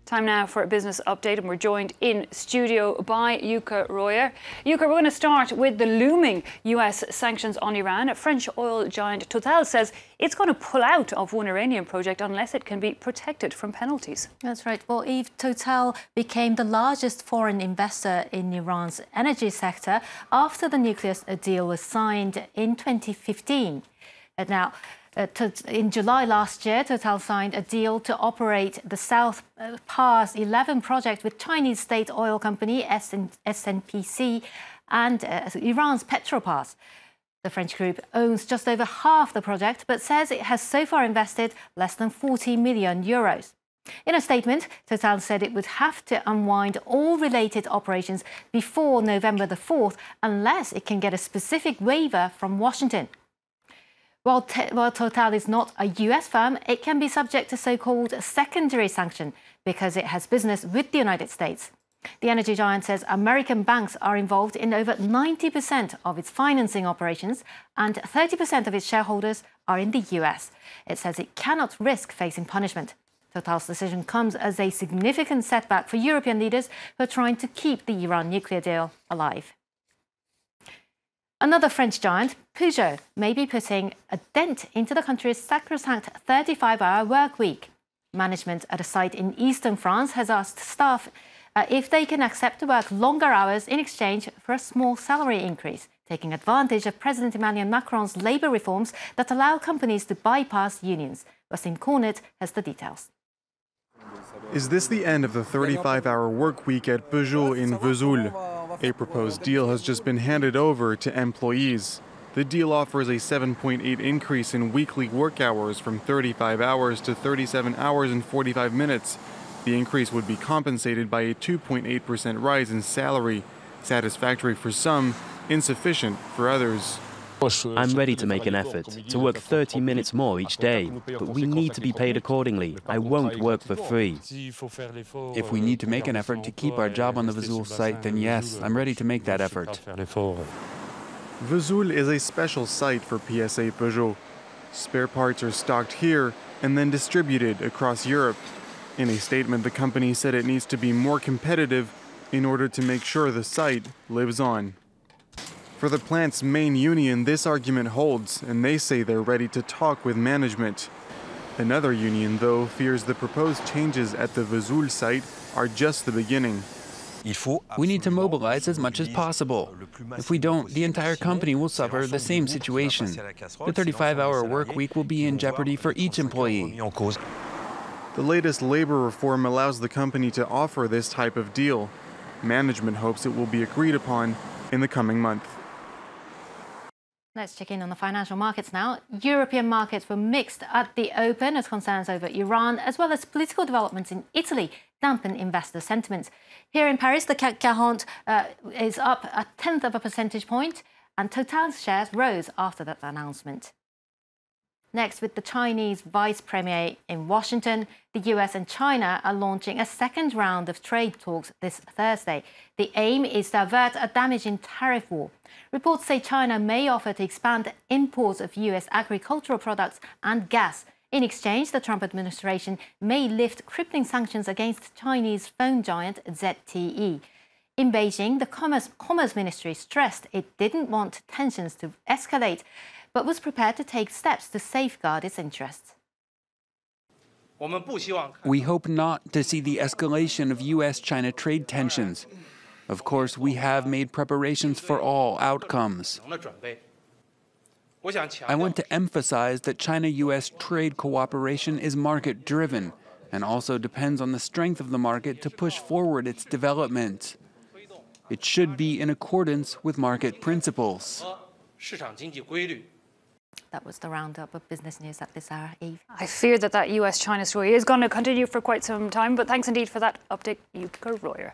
Time now for a business update, and we're joined in studio by Yuka Royer. Yuka, we're going to start with the looming US sanctions on Iran. French oil giant Total says it's going to pull out of one Iranian project unless it can be protected from penalties. That's right. Well, Eve, Total became the largest foreign investor in Iran's energy sector after the nuclear deal was signed in 2015. Now, in July last year, Total signed a deal to operate the South Pars 11 project with Chinese state oil company SNPC and Iran's Petropars. The French group owns just over half the project, but says it has so far invested less than 40 million euros. In a statement, Total said it would have to unwind all related operations before November the 4th unless it can get a specific waiver from Washington. While Total is not a US firm, it can be subject to so-called secondary sanction because it has business with the United States. The energy giant says American banks are involved in over 90% of its financing operations and 30% of its shareholders are in the US. It says it cannot risk facing punishment. Total's decision comes as a significant setback for European leaders who are trying to keep the Iran nuclear deal alive. Another French giant, Peugeot, may be putting a dent into the country's sacrosanct 35-hour work week. Management at a site in eastern France has asked staff if they can accept to work longer hours in exchange for a small salary increase, taking advantage of President Emmanuel Macron's labour reforms that allow companies to bypass unions. Wasim Cornet has the details. Is this the end of the 35-hour work week at Peugeot in Vesoul? A proposed deal has just been handed over to employees. The deal offers a 7.8 increase in weekly work hours from 35 hours to 37 hours and 45 minutes. The increase would be compensated by a 2.8% rise in salary, satisfactory for some, insufficient for others. I'm ready to make an effort, to work 30 minutes more each day, but we need to be paid accordingly. I won't work for free. If we need to make an effort to keep our job on the Vesoul site, then yes, I'm ready to make that effort. Vesoul is a special site for PSA Peugeot. Spare parts are stocked here and then distributed across Europe. In a statement, the company said it needs to be more competitive in order to make sure the site lives on. For the plant's main union, this argument holds, and they say they're ready to talk with management. Another union, though, fears the proposed changes at the Vesoul site are just the beginning. We need to mobilize as much as possible. If we don't, the entire company will suffer the same situation. The 35-hour work week will be in jeopardy for each employee. The latest labor reform allows the company to offer this type of deal. Management hopes it will be agreed upon in the coming month. Let's check in on the financial markets now. European markets were mixed at the open as concerns over Iran, as well as political developments in Italy, dampen investor sentiment. Here in Paris, the CAC 40 is up a tenth of a percentage point, and Total's shares rose after that announcement. Next, with the Chinese vice premier in Washington, the US and China are launching a second round of trade talks this Thursday. The aim is to avert a damaging tariff war. Reports say China may offer to expand imports of US agricultural products and gas. In exchange, the Trump administration may lift crippling sanctions against Chinese phone giant ZTE. In Beijing, the Commerce Ministry stressed it didn't want tensions to escalate, but was prepared to take steps to safeguard its interests. We hope not to see the escalation of US-China trade tensions. Of course, we have made preparations for all outcomes. I want to emphasize that China-US trade cooperation is market-driven and also depends on the strength of the market to push forward its development. It should be in accordance with market principles. That was the roundup of business news at this hour, Eve. I fear that US-China story is going to continue for quite some time, but thanks indeed for that update, Yuka Royer.